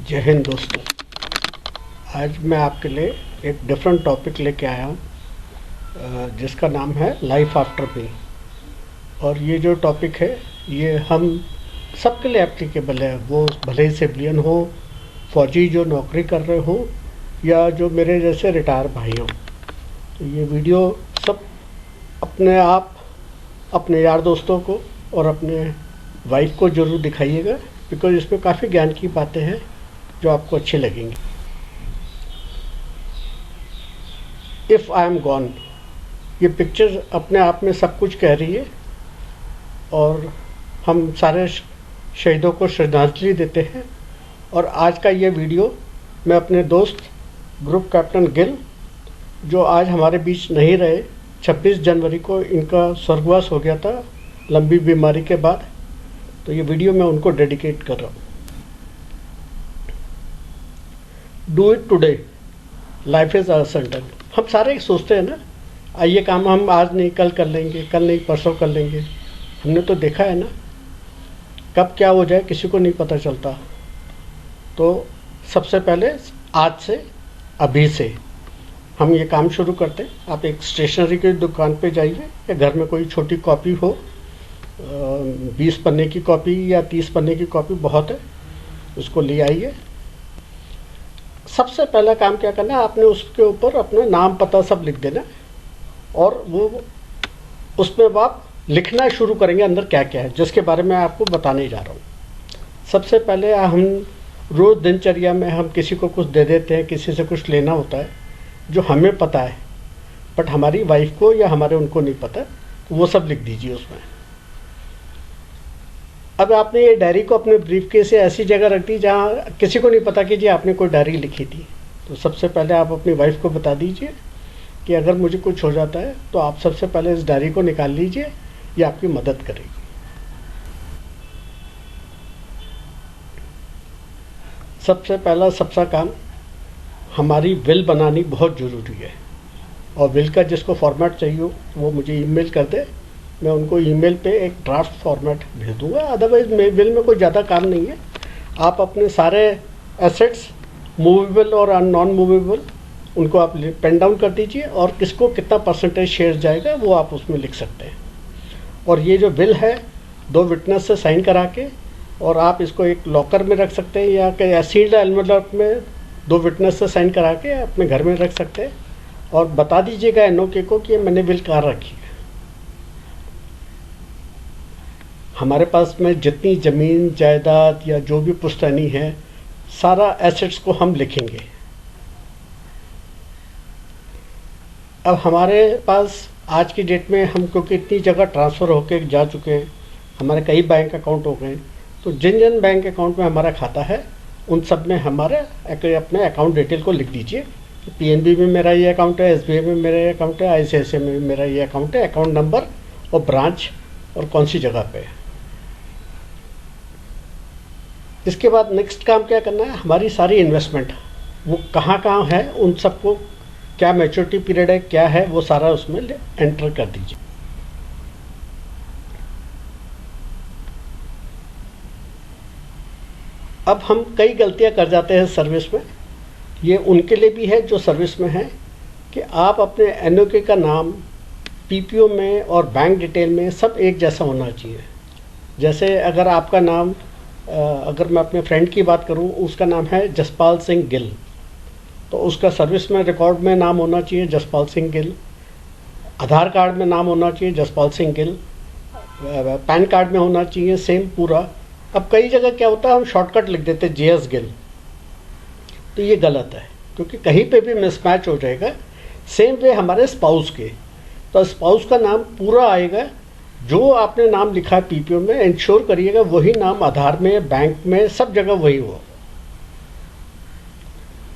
जय हिंद दोस्तों। आज मैं आपके लिए एक डिफरेंट टॉपिक लेके आया हूँ जिसका नाम है लाइफ आफ्टर मी। और ये जो टॉपिक है ये हम सबके लिए एप्लीकेबल है, वो भले ही सिविलियन हो, फौजी जो नौकरी कर रहे हो, या जो मेरे जैसे रिटायर भाई हो। तो ये वीडियो सब अपने आप अपने यार दोस्तों को और अपने वाइफ को ज़रूर दिखाइएगा, बिकॉज इसमें काफ़ी ज्ञान की बातें हैं जो आपको अच्छी लगेंगी। इफ़ आई एम गॉन, ये पिक्चर अपने आप में सब कुछ कह रही है और हम सारे शहीदों को श्रद्धांजलि देते हैं। और आज का ये वीडियो मैं अपने दोस्त ग्रुप कैप्टन गिल, जो आज हमारे बीच नहीं रहे, 26 जनवरी को इनका स्वर्गवास हो गया था लंबी बीमारी के बाद, तो ये वीडियो मैं उनको डेडिकेट कर रहा हूँ। Do it today, life is uncertain. हम सारे सोचते हैं ना, ये काम हम आज नहीं कल कर लेंगे, कल नहीं परसों कर लेंगे। हमने तो देखा है ना, कब क्या हो जाए किसी को नहीं पता चलता। तो सबसे पहले आज से, अभी से हम ये काम शुरू करते हैं। आप एक स्टेशनरी की दुकान पे जाइए, या घर में कोई छोटी कॉपी हो, 20 पन्ने की कॉपी या 30 पन्ने की कॉपी बहुत है, उसको ले आइए। सबसे पहला काम क्या करना है, आपने उसके ऊपर अपना नाम पता सब लिख देना, और वो उसमें आप लिखना शुरू करेंगे अंदर क्या क्या है, जिसके बारे में आपको बताने जा रहा हूँ। सबसे पहले हम रोज़ दिनचर्या में हम किसी को कुछ दे देते हैं, किसी से कुछ लेना होता है जो हमें पता है, बट हमारी वाइफ को या हमारे उनको नहीं पता, तो वो सब लिख दीजिए उसमें। अब आपने ये डायरी को अपने ब्रीफकेस से ऐसी जगह रख दी जहाँ किसी को नहीं पता कि जी आपने कोई डायरी लिखी थी। तो सबसे पहले आप अपनी वाइफ को बता दीजिए कि अगर मुझे कुछ हो जाता है तो आप सबसे पहले इस डायरी को निकाल लीजिए, ये आपकी मदद करेगी। सबसे पहला सबसा काम, हमारी विल बनानी बहुत ज़रूरी है। और विल का जिसको फॉर्मेट चाहिए वो मुझे ईमेल कर दे, मैं उनको ईमेल पे एक ड्राफ्ट फॉर्मेट भेज दूंगा। अदरवाइज विल में कोई ज़्यादा काम नहीं है। आप अपने सारे एसेट्स, मूवेबल और नॉन मूवेबल, उनको आप पेन डाउन कर दीजिए, और किसको कितना परसेंटेज शेयर जाएगा वो आप उसमें लिख सकते हैं। और ये जो विल है 2 विटनेस से साइन करा के, और आप इसको एक लॉकर में रख सकते हैं, या सील्ड एनवेलप में 2 विटनेस से साइन करा के अपने घर में रख सकते हैं। और बता दीजिएगा एनओके को कि मैंने विल कहाँ रखी है। हमारे पास में जितनी ज़मीन जायदाद या जो भी पुश्तैनी है, सारा एसेट्स को हम लिखेंगे। अब हमारे पास आज की डेट में हम, क्योंकि इतनी जगह ट्रांसफ़र होके जा चुके हैं, हमारे कई बैंक अकाउंट हो गए, तो जिन जिन बैंक अकाउंट में हमारा खाता है उन सब में हमारे अपने अकाउंट डिटेल को लिख दीजिए। पीएनबी में मेरा ये अकाउंट है, एसबीआई में मेरा ये अकाउंट है, आईसीआईसीआई में मेरा ये अकाउंट है, अकाउंट नंबर और ब्रांच और कौन सी जगह पे है। इसके बाद नेक्स्ट काम क्या करना है, हमारी सारी इन्वेस्टमेंट वो कहाँ कहाँ है, उन सबको क्या मैच्योरिटी पीरियड है, क्या है, वो सारा उसमें एंटर कर दीजिए। अब हम कई गलतियां कर जाते हैं सर्विस में, ये उनके लिए भी है जो सर्विस में है, कि आप अपने एनओके का नाम पीपीओ में और बैंक डिटेल में सब एक जैसा होना चाहिए। जैसे अगर आपका नाम, अगर मैं अपने फ्रेंड की बात करूं, उसका नाम है जसपाल सिंह गिल, तो उसका सर्विस में रिकॉर्ड में नाम होना चाहिए जसपाल सिंह गिल, आधार कार्ड में नाम होना चाहिए जसपाल सिंह गिल, पैन कार्ड में होना चाहिए सेम पूरा। अब कई जगह क्या होता है, हम शॉर्टकट लिख देते हैं जेएस गिल, तो ये गलत है, क्योंकि कहीं पे भी मिसमैच हो जाएगा। सेम वे हमारे स्पाउस के, तो स्पाउस का नाम पूरा आएगा, जो आपने नाम लिखा है पीपीओ में, इंश्योर करिएगा वही नाम आधार में, बैंक में, सब जगह वही हो।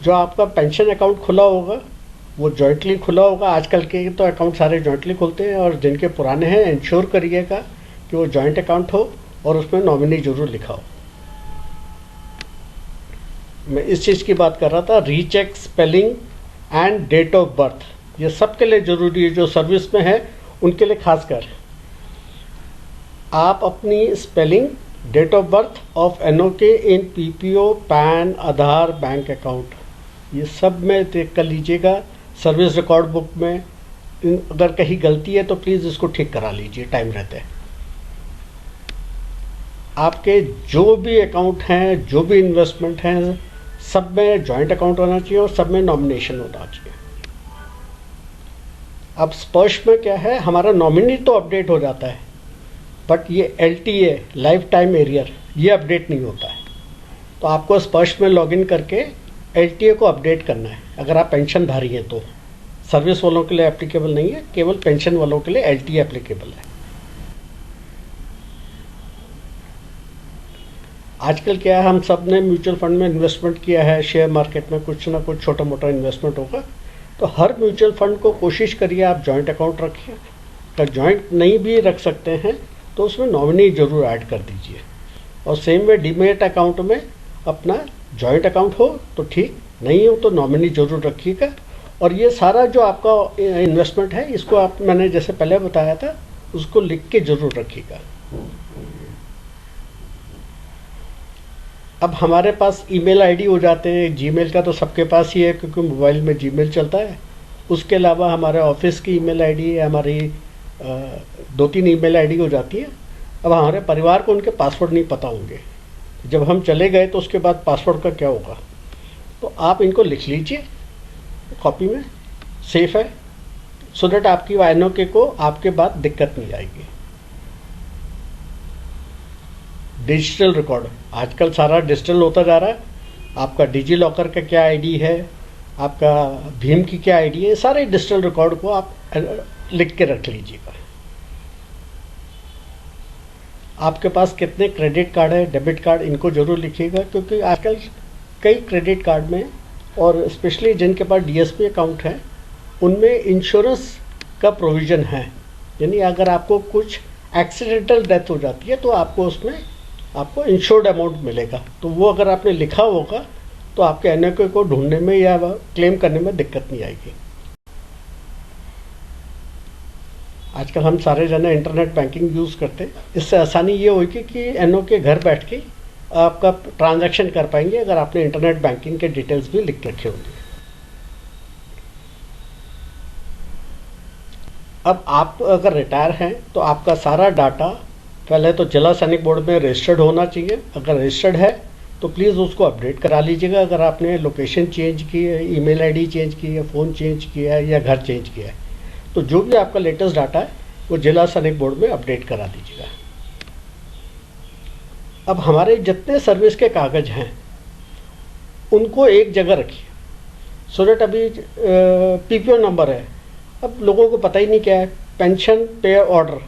जो आपका पेंशन अकाउंट खुला होगा वो जॉइंटली खुला होगा। आजकल के तो अकाउंट सारे जॉइंटली खुलते हैं, और जिनके पुराने हैं इंश्योर करिएगा कि वो जॉइंट अकाउंट हो और उसमें नॉमिनी जरूर लिखा हो। मैं इस चीज़ की बात कर रहा था, recheck spelling and date of birth, ये सबके लिए ज़रूरी है। जो सर्विस में है उनके लिए खासकर आप अपनी spelling date of birth of NOK in PPO, PAN, Aadhaar, bank account, ये सब में चेक कर लीजिएगा। सर्विस रिकॉर्ड बुक में अगर कहीं गलती है तो प्लीज़ इसको ठीक करा लीजिए टाइम रहते। आपके जो भी अकाउंट हैं, जो भी इन्वेस्टमेंट हैं, सब में जॉइंट अकाउंट होना चाहिए और सब में नॉमिनेशन होना चाहिए। अब स्पर्श में क्या है, हमारा नॉमिनी तो अपडेट हो जाता है, बट ये LTA लाइफ टाइम एरियर ये अपडेट नहीं होता है। तो आपको स्पर्श में लॉगिन करके LTA को अपडेट करना है। अगर आप पेंशन धारी हैं तो सर्विस वालों के लिए एप्लीकेबल नहीं है, केवल पेंशन वालों के लिए LTA एप्लीकेबल है। आजकल क्या है, हम सब ने म्यूचुअल फंड में इन्वेस्टमेंट किया है, शेयर मार्केट में कुछ ना कुछ छोटा मोटा इन्वेस्टमेंट होगा। तो हर म्यूचुअल फंड को कोशिश करिए आप जॉइंट अकाउंट रखिए। अगर जॉइंट नहीं भी रख सकते हैं तो उसमें नॉमिनी जरूर ऐड कर दीजिए। और सेम वे डीमेट अकाउंट में अपना जॉइंट अकाउंट हो तो ठीक, नहीं हो तो नॉमिनी जरूर रखिएगा। और ये सारा जो आपका इन्वेस्टमेंट है, इसको आप, मैंने जैसे पहले बताया था, उसको लिख के जरूर रखिएगा। अब हमारे पास ईमेल आईडी हो जाते हैं, जीमेल का तो सबके पास ही है क्योंकि मोबाइल में जीमेल चलता है। उसके अलावा हमारे ऑफिस की ईमेल आईडी है, हमारी 2-3 ईमेल आईडी हो जाती है। अब हमारे परिवार को उनके पासवर्ड नहीं पता होंगे, जब हम चले गए तो उसके बाद पासवर्ड का क्या होगा। तो आप इनको लिख लीजिए कॉपी में, सेफ है, सो दैट आपकी एनओके को आपके बाद दिक्कत नहीं आएगी। डिजिटल रिकॉर्ड, आजकल सारा डिजिटल होता जा रहा है। आपका डिजी लॉकर का क्या आईडी है, आपका भीम की क्या आईडी है, सारे डिजिटल रिकॉर्ड को आप लिख के रख लीजिएगा। आपके पास कितने क्रेडिट कार्ड है, डेबिट कार्ड, इनको जरूर लिखिएगा, क्योंकि आजकल कई क्रेडिट कार्ड में और स्पेशली जिनके पास DSP अकाउंट है उनमें इंश्योरेंस का प्रोविज़न है। यानी अगर आपको कुछ एक्सीडेंटल डेथ हो जाती है तो आपको उसमें आपको इंश्योर्ड अमाउंट मिलेगा। तो वो अगर आपने लिखा होगा तो आपके एनओके को ढूंढने में या क्लेम करने में दिक्कत नहीं आएगी। आजकल हम सारे जने इंटरनेट बैंकिंग यूज़ करते हैं। इससे आसानी ये होगी कि एनओके घर बैठ के आपका ट्रांजैक्शन कर पाएंगे अगर आपने इंटरनेट बैंकिंग के डिटेल्स भी लिख के रखे होंगे। अब आप अगर रिटायर हैं तो आपका सारा डाटा पहले तो जिला सैनिक बोर्ड में रजिस्टर्ड होना चाहिए। अगर रजिस्टर्ड है तो प्लीज़ उसको अपडेट करा लीजिएगा। अगर आपने लोकेशन चेंज की है, ईमेल आईडी चेंज की है, फ़ोन चेंज किया है या घर चेंज किया है, तो जो भी आपका लेटेस्ट डाटा है वो जिला सैनिक बोर्ड में अपडेट करा दीजिएगा। अब हमारे जितने सर्विस के कागज़ हैं उनको एक जगह रखिए, सो दैट अभी PPO नंबर है, अब लोगों को पता ही नहीं क्या है, पेंशन पे ऑर्डर,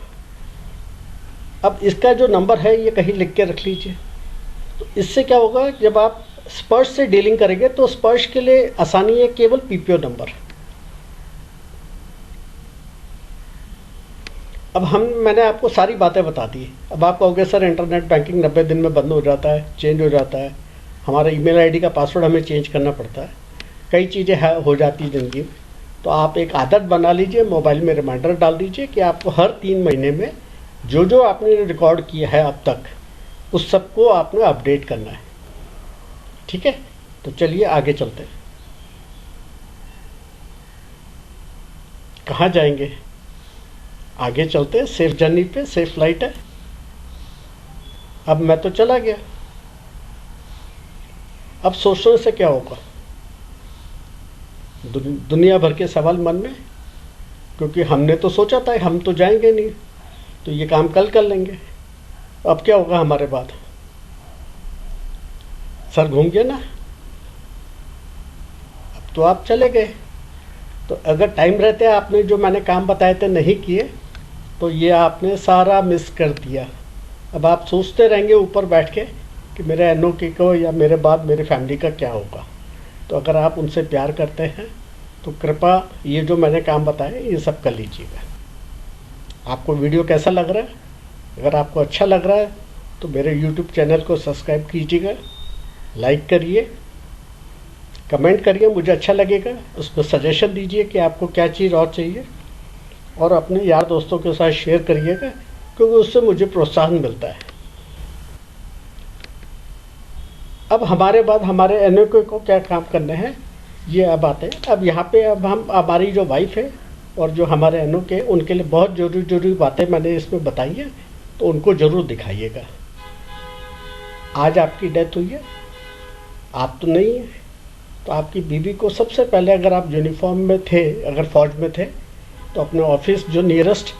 अब इसका जो नंबर है ये कहीं लिख के रख लीजिए। तो इससे क्या होगा, जब आप स्पर्श से डीलिंग करेंगे तो स्पर्श के लिए आसानी है, केवल PPO नंबर। अब मैंने आपको सारी बातें बता दी। अब आप कहोगे सर इंटरनेट बैंकिंग 90 दिन में बंद हो जाता है, चेंज हो जाता है, हमारा ईमेल आईडी का पासवर्ड हमें चेंज करना पड़ता है, कई चीज़ें हो जाती हैं ज़िंदगी में। तो आप एक आदत बना लीजिए, मोबाइल में रिमाइंडर डाल दीजिए कि आपको हर 3 महीने में जो जो आपने रिकॉर्ड किया है अब तक उस सबको आपने अपडेट करना है। ठीक है, तो चलिए आगे चलते हैं। कहाँ जाएंगे, आगे चलते हैं। सेफ जर्नी पे, सेफ फ्लाइट है। अब मैं तो चला गया, अब सोचने से क्या होगा, दुनिया भर के सवाल मन में, क्योंकि हमने तो सोचा था हम तो जाएंगे नहीं, तो ये काम कल कर लेंगे। अब क्या होगा हमारे बाद, सर घूम गया ना, अब तो आप चले गए। तो अगर टाइम रहते आपने जो मैंने काम बताए थे नहीं किए तो ये आपने सारा मिस कर दिया। अब आप सोचते रहेंगे ऊपर बैठ के कि मेरे एनओके को या मेरे बाद मेरे फैमिली का क्या होगा। तो अगर आप उनसे प्यार करते हैं तो कृपया ये जो मैंने काम बताए ये सब कर लीजिएगा। आपको वीडियो कैसा लग रहा है, अगर आपको अच्छा लग रहा है तो मेरे YouTube चैनल को सब्सक्राइब कीजिएगा, लाइक करिए, कमेंट करिए, मुझे अच्छा लगेगा। उसमें सजेशन दीजिए कि आपको क्या चीज़ और चाहिए, और अपने यार दोस्तों के साथ शेयर करिएगा, क्योंकि उससे मुझे प्रोत्साहन मिलता है। अब हमारे बाद हमारे एनओके को क्या काम करने हैं ये अब आते हैं। अब यहाँ पे अब हम हमारी जो वाइफ है और जो हमारे एनओके उनके लिए बहुत जरूरी बातें मैंने इसमें बताई है, तो उनको ज़रूर दिखाइएगा। आज आपकी डेथ हुई है, आप तो नहीं है, तो आपकी बीवी को सबसे पहले, अगर आप यूनिफॉर्म में थे, अगर फौज में थे, तो अपने ऑफिस जो नियरेस्ट,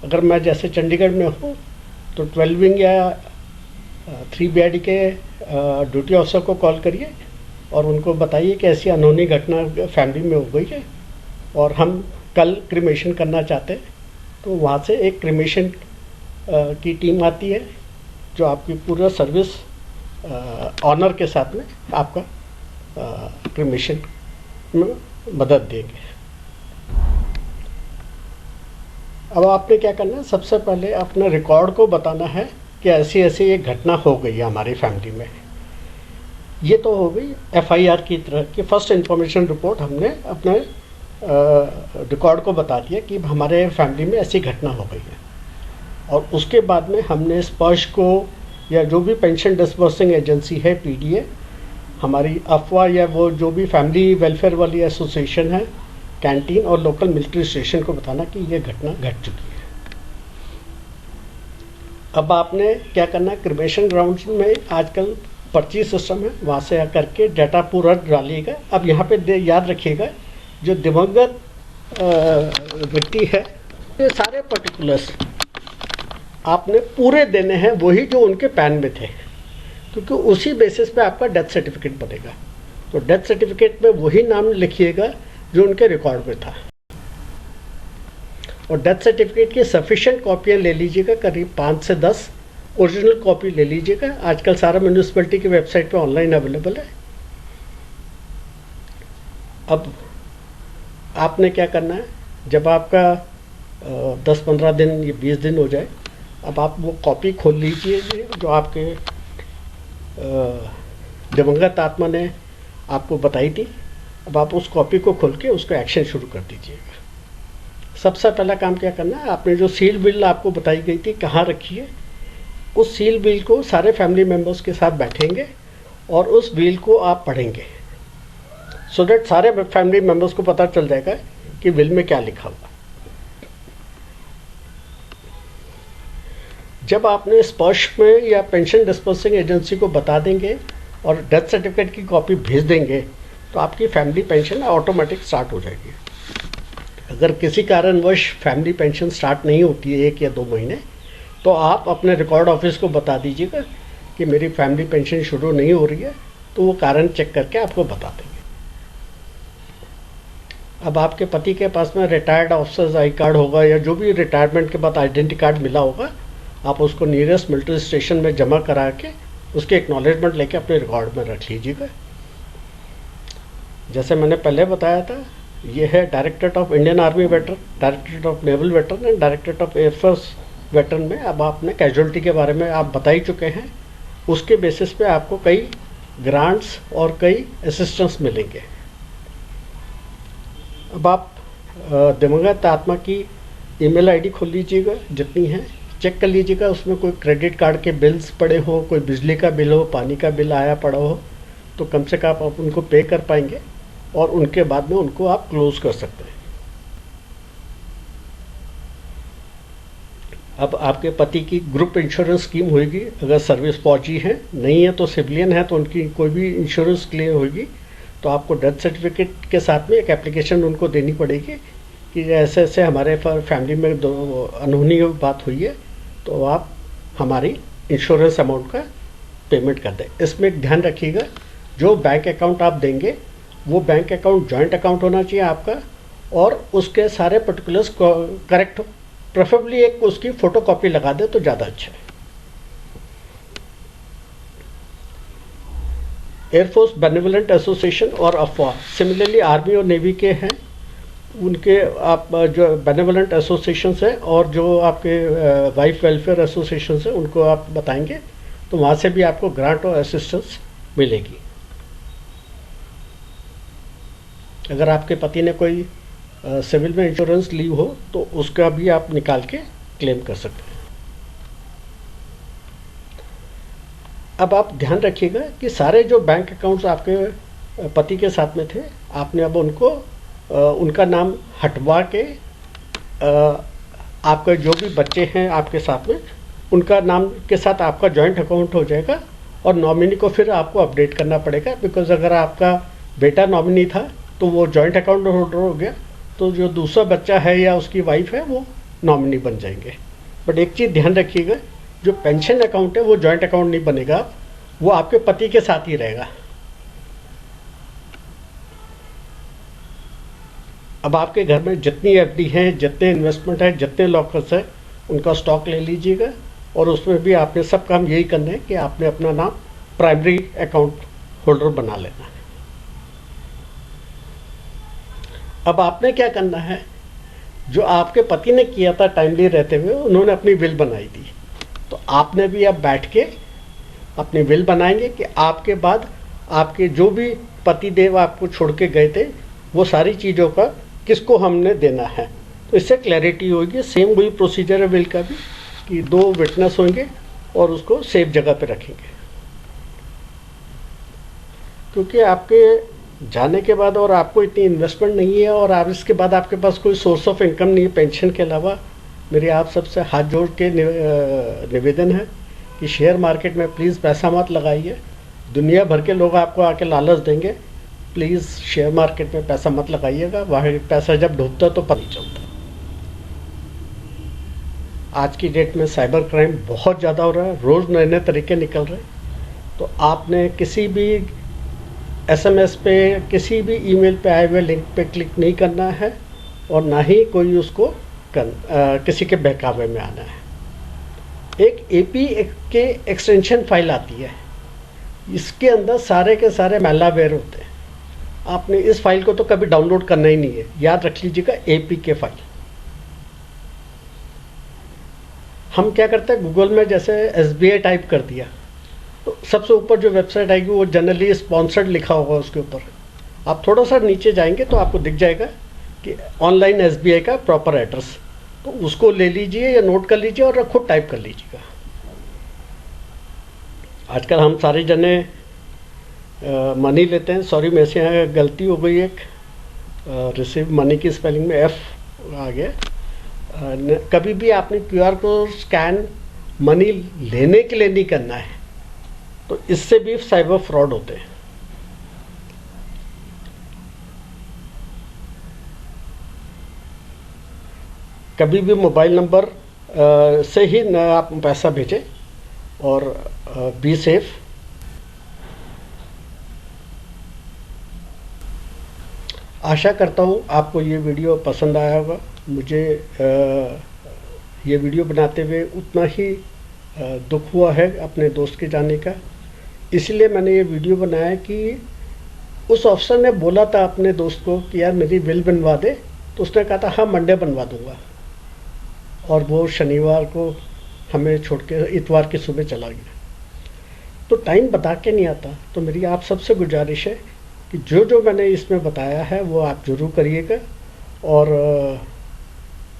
अगर मैं जैसे चंडीगढ़ में हूँ तो 12 विंग या 3 BID के ड्यूटी ऑफिसर को कॉल करिए और उनको बताइए कि ऐसी अनहोनी घटना फैमिली में हो गई है और हम कल क्रिमेशन करना चाहते हैं। तो वहाँ से एक क्रिमेशन की टीम आती है जो आपकी पूरा सर्विस ऑनर के साथ में आपका क्रिमेशन में मदद देंगे। अब आपने क्या करना है, सबसे पहले अपने रिकॉर्ड को बताना है कि ऐसी ऐसी एक घटना हो गई है हमारी फैमिली में। ये तो हो गई FIR की तरह कि फर्स्ट इंफॉर्मेशन रिपोर्ट, हमने अपने रिकॉर्ड को बता दिया कि हमारे फैमिली में ऐसी घटना हो गई है। और उसके बाद में हमने स्पर्श को या जो भी पेंशन डिस्बर्सिंग एजेंसी है PDA, हमारी अफवाह या वो जो भी फैमिली वेलफेयर वाली एसोसिएशन है, कैंटीन और लोकल मिलिट्री स्टेशन को बताना कि ये घटना घट चुकी है। अब आपने क्या करना है, क्रिमेशन ग्राउंड में आजकल पर्ची सिस्टम है, वहाँ से आकर के डाटा पूरा डालिएगा। अब यहाँ पे याद रखिएगा, जो दिवंगत व्यक्ति है, ये सारे पर्टिकुलर्स आपने पूरे देने हैं, वही जो उनके पैन में थे, क्योंकि उसी बेसिस पे आपका डेथ सर्टिफिकेट बनेगा। तो डेथ सर्टिफिकेट में वही नाम लिखिएगा जो उनके रिकॉर्ड में था। और डेथ सर्टिफिकेट की सफिशिएंट कॉपियाँ ले लीजिएगा, करीब 5 से 10 ओरिजिनल कॉपी ले लीजिएगा। आजकल सारा म्यूनिसिपैलिटी की वेबसाइट पे ऑनलाइन अवेलेबल है। अब आपने क्या करना है, जब आपका 10-15 दिन या 20 दिन हो जाए, अब आप वो कॉपी खोल लीजिए जो आपके दिवंगत आत्मा ने आपको बताई थी। अब आप उस कॉपी को खोल के उसका एक्शन शुरू कर दीजिएगा। सबसे पहला काम क्या करना है, आपने जो सील बिल आपको बताई गई थी कहाँ रखी है, उस सील बिल को सारे फैमिली मेम्बर्स के साथ बैठेंगे और उस बिल को आप पढ़ेंगे, सो दैट सारे फैमिली मेम्बर्स को पता चल जाएगा कि बिल में क्या लिखा हुआ। जब आपने स्पर्श में या पेंशन डिस्बर्सिंग एजेंसी को बता देंगे और डेथ सर्टिफिकेट की कॉपी भेज देंगे, तो आपकी फैमिली पेंशन ऑटोमेटिक स्टार्ट हो जाएगी। अगर किसी कारणवश फैमिली पेंशन स्टार्ट नहीं होती है 1 या 2 महीने, तो आप अपने रिकॉर्ड ऑफिस को बता दीजिएगा कि मेरी फैमिली पेंशन शुरू नहीं हो रही है, तो वो कारण चेक करके आपको बता देंगे। अब आपके पति के पास में रिटायर्ड ऑफिसर्स आई कार्ड होगा या जो भी रिटायरमेंट के बाद आइडेंटिटी कार्ड मिला होगा, आप उसको नियरेस्ट मिलिट्री स्टेशन में जमा करा के उसके एक्नॉलेजमेंट लेके अपने रिकॉर्ड में रख लीजिएगा। जैसे मैंने पहले बताया था, ये है directorate of Indian army veteran, directorate of naval veteran and directorate of air force veteran में। अब आपने कैजुअलिटी के बारे में आप बता ही चुके हैं, उसके बेसिस पे आपको कई ग्रांट्स और कई असिस्टेंस मिलेंगे। अब आप दिवंगत आत्मा की ईमेल आईडी खोल लीजिएगा, जितनी है चेक कर लीजिएगा, उसमें कोई क्रेडिट कार्ड के बिल्स पड़े हो, कोई बिजली का बिल हो, पानी का बिल आया पड़ा हो, तो कम से कम आप उनको पे कर पाएंगे और उनके बाद में उनको आप क्लोज कर सकते हैं। अब आपके पति की ग्रुप इंश्योरेंस स्कीम होगी, अगर सर्विस फौजी है, नहीं है तो सिविलियन है, तो उनकी कोई भी इंश्योरेंस क्लेम होगी, तो आपको डेथ सर्टिफिकेट के साथ में एक एप्लीकेशन उनको देनी पड़ेगी कि ऐसे ऐसे हमारे फैमिली में अनहोनी बात हुई है, तो आप हमारी इंश्योरेंस अमाउंट का पेमेंट कर दें। इसमें एक ध्यान रखिएगा, जो बैंक अकाउंट आप देंगे वो बैंक अकाउंट जॉइंट अकाउंट होना चाहिए आपका, और उसके सारे पर्टिकुलर्स करेक्ट हो, प्रेफरेबली एक उसकी फोटोकॉपी लगा दे तो ज़्यादा अच्छा है। एयरफोर्स बेनेवलेंट एसोसिएशन और अफवाह सिमिलरली आर्मी और नेवी के हैं, उनके आप जो बेनेवलेंट एसोसिएशन है और जो आपके वाइफ वेलफेयर एसोसिएशन है उनको आप बताएंगे, तो वहाँ से भी आपको ग्रांट और असिस्टेंस मिलेगी। अगर आपके पति ने कोई सिविल में इंश्योरेंस ली हो तो उसका भी आप निकाल के क्लेम कर सकते हैं। अब आप ध्यान रखिएगा कि सारे जो बैंक अकाउंट्स आपके पति के साथ में थे, आपने अब उनको उनका नाम हटवा के आपके जो भी बच्चे हैं आपके साथ में, उनका नाम के साथ आपका जॉइंट अकाउंट हो जाएगा और नॉमिनी को फिर आपको अपडेट करना पड़ेगा। बिकॉज अगर आपका बेटा नॉमिनी था तो वो जॉइंट अकाउंट होल्डर हो गया, तो जो दूसरा बच्चा है या उसकी वाइफ है वो नॉमिनी बन जाएंगे। बट एक चीज़ ध्यान रखिएगा, जो पेंशन अकाउंट है वो जॉइंट अकाउंट नहीं बनेगा, वो आपके पति के साथ ही रहेगा। अब आपके घर में जितनी एफडी हैं, जितने इन्वेस्टमेंट हैं, जितने लॉकर्स हैं, उनका स्टॉक ले लीजिएगा और उसमें भी आपने सब काम यही करना है कि आपने अपना नाम प्राइमरी अकाउंट होल्डर बना लेना है। अब आपने क्या करना है, जो आपके पति ने किया था टाइमली रहते हुए, उन्होंने अपनी विल बनाई थी, तो आपने भी अब बैठ के अपनी विल बनाएंगे कि आपके बाद आपके जो भी पति देव आपको छोड़ के गए थे वो सारी चीज़ों का किसको हमने देना है। तो इससे क्लैरिटी होगी। सेम वही प्रोसीजर है विल का भी, कि 2 विटनेस होंगे और उसको सेफ जगह पे रखेंगे। क्योंकि आपके जाने के बाद और आपको इतनी इन्वेस्टमेंट नहीं है और आप इसके बाद आपके पास कोई सोर्स ऑफ इनकम नहीं है पेंशन के अलावा, मेरी आप सबसे हाथ जोड़ के निवेदन है कि शेयर मार्केट में प्लीज़ पैसा मत लगाइए। दुनिया भर के लोग आपको आके लालच देंगे, प्लीज़ शेयर मार्केट में पैसा मत लगाइएगा, वहाँ पैसा जब डूबता तो पता नहीं चलता। आज की डेट में साइबर क्राइम बहुत ज़्यादा हो रहा है, रोज़ नए नए तरीके निकल रहे हैं। तो आपने किसी भी SMS पे, किसी भी ईमेल पे आए हुए लिंक पे क्लिक नहीं करना है और ना ही कोई उसको किसी के बहकावे में आना है। एक AP के एक्सटेंशन फाइल आती है, इसके अंदर सारे के सारे मैलवेयर होते हैं। आपने इस फाइल को तो कभी डाउनलोड करना ही नहीं है, याद रख लीजिएगा, APK फाइल। हम क्या करते हैं, गूगल में जैसे SBI टाइप कर दिया तो सबसे ऊपर जो वेबसाइट आएगी वो जनरली स्पॉन्सर्ड लिखा होगा उसके ऊपर। आप थोड़ा सा नीचे जाएंगे तो आपको दिख जाएगा कि ऑनलाइन SBI का प्रॉपर एड्रेस, तो उसको ले लीजिए या नोट कर लीजिए और खुद टाइप कर लीजिएगा। आजकल हम सारे जने मनी लेते हैं, सॉरी मेरे से यहाँ गलती हो गई, एक रिसीव मनी की स्पेलिंग में F आ गया। कभी भी आपने QR को स्कैन मनी लेने के लिए नहीं करना है, तो इससे भी साइबर फ्रॉड होते हैं। कभी भी मोबाइल नंबर से ही न आप पैसा भेजें और बी सेफ। आशा करता हूँ आपको ये वीडियो पसंद आया होगा। मुझे ये वीडियो बनाते हुए उतना ही दुख हुआ है अपने दोस्त के जाने का, इसलिए मैंने ये वीडियो बनाया कि उस अफसर ने बोला था अपने दोस्त को कि यार मेरी विल बनवा दे, तो उसने कहा था हाँ मंडे बनवा दूंगा, और वो शनिवार को हमें छोड़ के इतवार की सुबह चला गया। तो टाइम बता के नहीं आता। तो मेरी आप सबसे गुजारिश है कि जो जो मैंने इसमें बताया है वो आप ज़रूर करिएगा और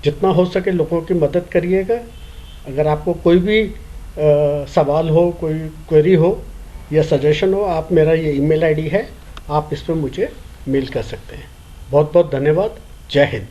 जितना हो सके लोगों की मदद करिएगा। अगर आपको कोई भी सवाल हो, कोई क्वेरी हो या सजेशन हो, आप मेरा ये ईमेल आईडी है, आप इस पर मुझे मेल कर सकते हैं। बहुत बहुत धन्यवाद। जय हिंद।